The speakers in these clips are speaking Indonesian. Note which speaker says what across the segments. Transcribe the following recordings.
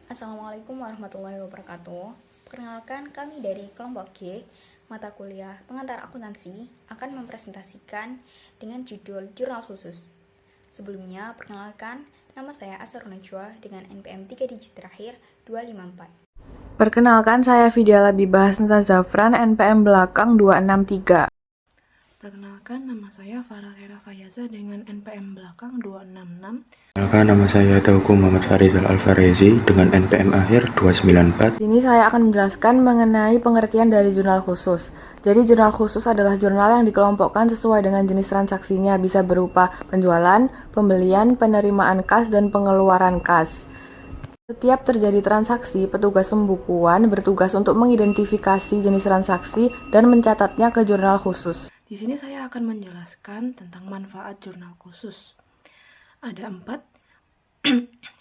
Speaker 1: Assalamualaikum warahmatullahi wabarakatuh. Perkenalkan, kami dari kelompok G, mata kuliah pengantar akuntansi, akan mempresentasikan dengan judul Jurnal Khusus. Sebelumnya, perkenalkan, nama saya Asrul Najwa dengan NPM 3 digit terakhir 254.
Speaker 2: Perkenalkan, saya Vidya Labibah Hasnata Zafran, NPM belakang 263.
Speaker 3: Perkenalkan, nama saya Farah Hera Fayaza dengan NPM belakang 266.
Speaker 4: Perkenalkan, nama saya Tauku Muhammad Farizal Alfarezi dengan NPM akhir 294.
Speaker 2: Di sini saya akan menjelaskan mengenai pengertian dari jurnal khusus. Jadi jurnal khusus adalah jurnal yang dikelompokkan sesuai dengan jenis transaksinya, bisa berupa penjualan, pembelian, penerimaan kas, dan pengeluaran kas. Setiap terjadi transaksi, petugas pembukuan bertugas untuk mengidentifikasi jenis transaksi dan mencatatnya ke jurnal khusus.
Speaker 3: Di sini saya akan menjelaskan tentang manfaat jurnal khusus. Ada 4.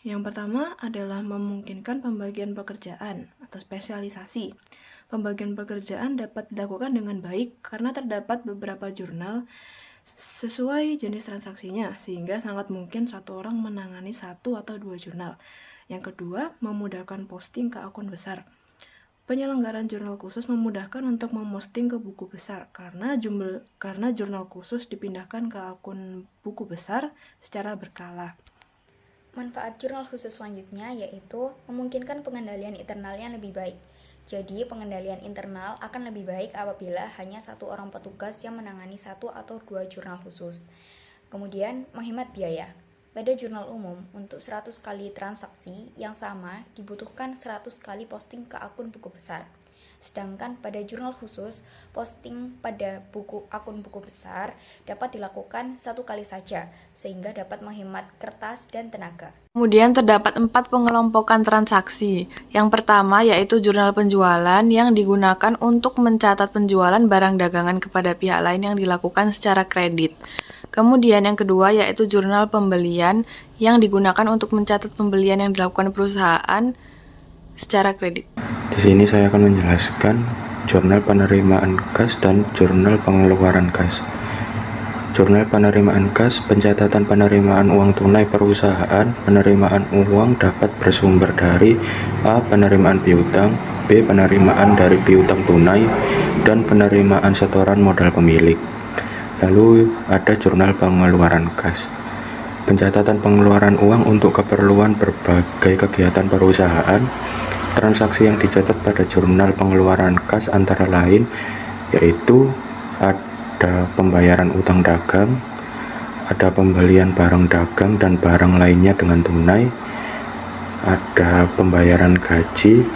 Speaker 3: Yang pertama adalah memungkinkan pembagian pekerjaan atau spesialisasi. Pembagian pekerjaan dapat dilakukan dengan baik karena terdapat beberapa jurnal sesuai jenis transaksinya, sehingga sangat mungkin satu orang menangani 1 atau 2 jurnal. Yang kedua, memudahkan posting ke akun besar. Penyelenggaraan jurnal khusus memudahkan untuk memposting ke buku besar karena jurnal khusus dipindahkan ke akun buku besar secara berkala.
Speaker 1: Manfaat jurnal khusus selanjutnya yaitu memungkinkan pengendalian internal yang lebih baik. Jadi, pengendalian internal akan lebih baik apabila hanya satu orang petugas yang menangani 1 atau 2 jurnal khusus. Kemudian, menghemat biaya. Pada jurnal umum, untuk 100 kali transaksi yang sama dibutuhkan 100 kali posting ke akun buku besar. Sedangkan pada jurnal khusus, posting pada akun buku besar dapat dilakukan 1 kali saja, sehingga dapat menghemat kertas dan tenaga.
Speaker 2: Kemudian terdapat 4 pengelompokan transaksi. Yang pertama yaitu jurnal penjualan yang digunakan untuk mencatat penjualan barang dagangan kepada pihak lain yang dilakukan secara kredit. Kemudian yang kedua yaitu jurnal pembelian yang digunakan untuk mencatat pembelian yang dilakukan perusahaan secara kredit.
Speaker 4: Di sini saya akan menjelaskan jurnal penerimaan kas dan jurnal pengeluaran kas. Jurnal penerimaan kas, pencatatan penerimaan uang tunai perusahaan. Penerimaan uang dapat bersumber dari A. Penerimaan piutang, B. Penerimaan dari piutang tunai, dan penerimaan setoran modal pemilik. Lalu ada jurnal pengeluaran kas. Pencatatan pengeluaran uang untuk keperluan berbagai kegiatan perusahaan. Transaksi yang dicatat pada jurnal pengeluaran kas antara lain yaitu ada pembayaran utang dagang, ada pembelian barang dagang dan barang lainnya dengan tunai, ada pembayaran gaji,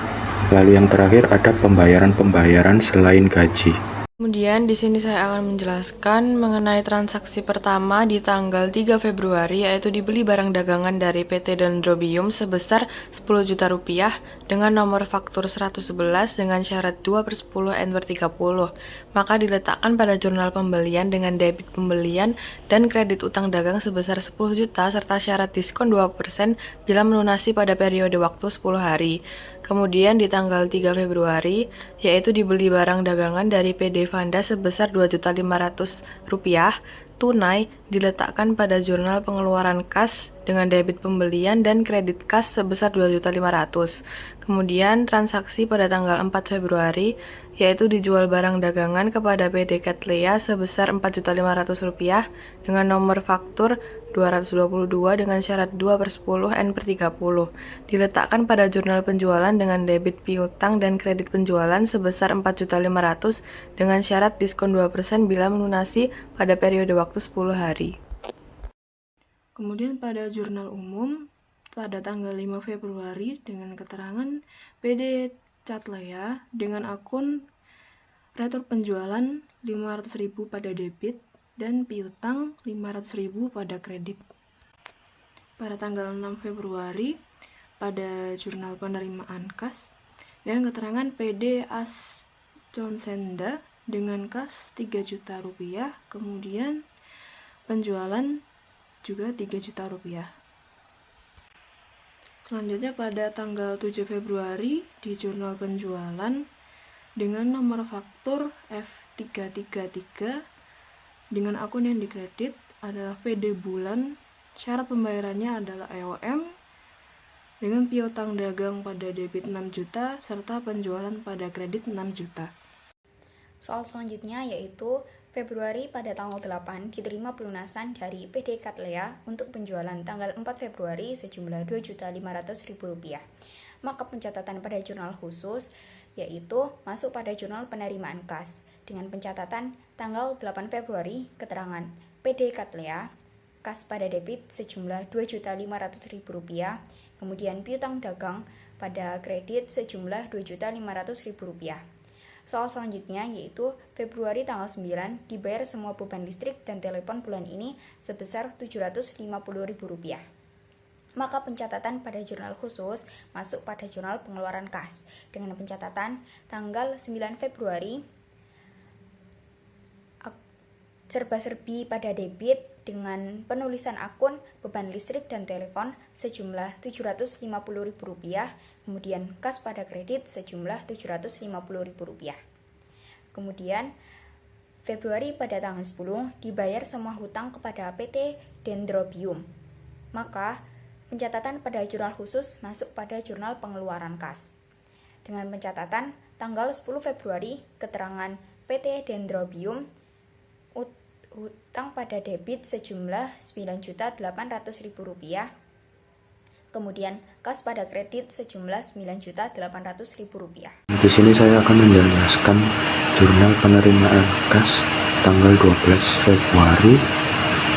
Speaker 4: lalu yang terakhir ada pembayaran selain gaji.
Speaker 2: Kemudian di sini saya akan menjelaskan mengenai transaksi pertama di tanggal 3 Februari yaitu dibeli barang dagangan dari PT Dendrobium sebesar 10 juta rupiah dengan nomor faktur 111 dengan syarat 2/10 N/30. Maka diletakkan pada jurnal pembelian dengan debit pembelian dan kredit utang dagang sebesar 10 juta serta syarat diskon 2% bila melunasi pada periode waktu 10 hari. Kemudian di tanggal 3 Februari yaitu dibeli barang dagangan dari PD Vanda sebesar Rp2.500.000 tunai diletakkan pada jurnal pengeluaran kas dengan debit pembelian dan kredit kas sebesar Rp2.500.000. Kemudian transaksi pada tanggal 4 Februari yaitu dijual barang dagangan kepada PD Catlea sebesar Rp4.500.000 dengan nomor faktur 222 dengan syarat 2/10 N/30. Diletakkan pada jurnal penjualan dengan debit piutang dan kredit penjualan sebesar Rp4.500.000 dengan syarat diskon 2% bila melunasi pada periode waktu 10 hari.
Speaker 3: Kemudian pada jurnal umum pada tanggal 5 Februari dengan keterangan PD Catlea dengan akun retur penjualan 500.000 pada debit dan piutang 500.000 pada kredit. Pada tanggal 6 Februari pada jurnal penerimaan kas dan keterangan PD Asconsenda dengan kas 3 juta rupiah, kemudian penjualan juga 3 juta rupiah. Selanjutnya pada tanggal 7 Februari di jurnal penjualan dengan nomor faktur F333 dengan akun yang dikredit adalah PD Bulan, syarat pembayarannya adalah EOM, dengan piutang dagang pada debit 6 juta serta penjualan pada kredit 6 juta.
Speaker 1: Soal selanjutnya yaitu Februari pada tanggal 8 diterima pelunasan dari PD Katlea untuk penjualan tanggal 4 Februari sejumlah Rp2.500.000. Maka pencatatan pada jurnal khusus yaitu masuk pada jurnal penerimaan kas dengan pencatatan tanggal 8 Februari keterangan PD Katlea kas pada debit sejumlah Rp2.500.000, kemudian piutang dagang pada kredit sejumlah Rp2.500.000. Soal selanjutnya yaitu Februari tanggal 9 dibayar semua beban listrik dan telepon bulan ini sebesar Rp750.000. Maka pencatatan pada jurnal khusus masuk pada jurnal pengeluaran kas dengan pencatatan tanggal 9 Februari serba-serbi pada debit dengan penulisan akun beban listrik dan telepon sejumlah Rp750.000, kemudian kas pada kredit sejumlah Rp750.000. Kemudian Februari pada tanggal 10 dibayar semua hutang kepada PT Dendrobium. Maka pencatatan pada jurnal khusus masuk pada jurnal pengeluaran kas. Dengan pencatatan tanggal 10 Februari keterangan PT Dendrobium hutang pada debit sejumlah Rp9.800.000, kemudian kas pada kredit sejumlah Rp9.800.000.
Speaker 4: Di sini saya akan menjelaskan jurnal penerimaan kas tanggal 12 Februari.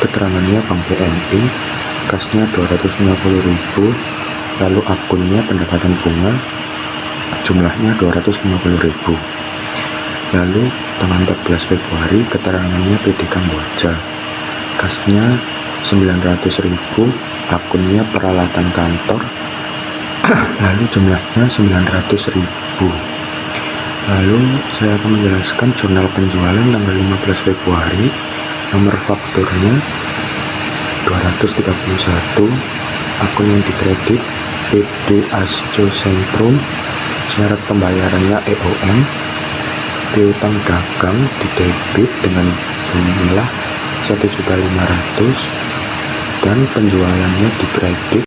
Speaker 4: Keterangannya Bank BNI, kasnya Rp250.000, lalu akunnya pendapatan bunga, jumlahnya Rp250.000. Lalu tanggal 14 Februari keterangannya PD Kamboja, kasnya Rp900.000, akunnya peralatan kantor, lalu jumlahnya Rp900.000. Lalu saya akan menjelaskan jurnal penjualan tanggal 15 Februari, nomor fakturnya 231, akun yang dikredit PD Asjo Sentrum, syarat pembayarannya EOM, piutang dagang di debit dengan jumlah 1.500.000 dan penjualannya di kredit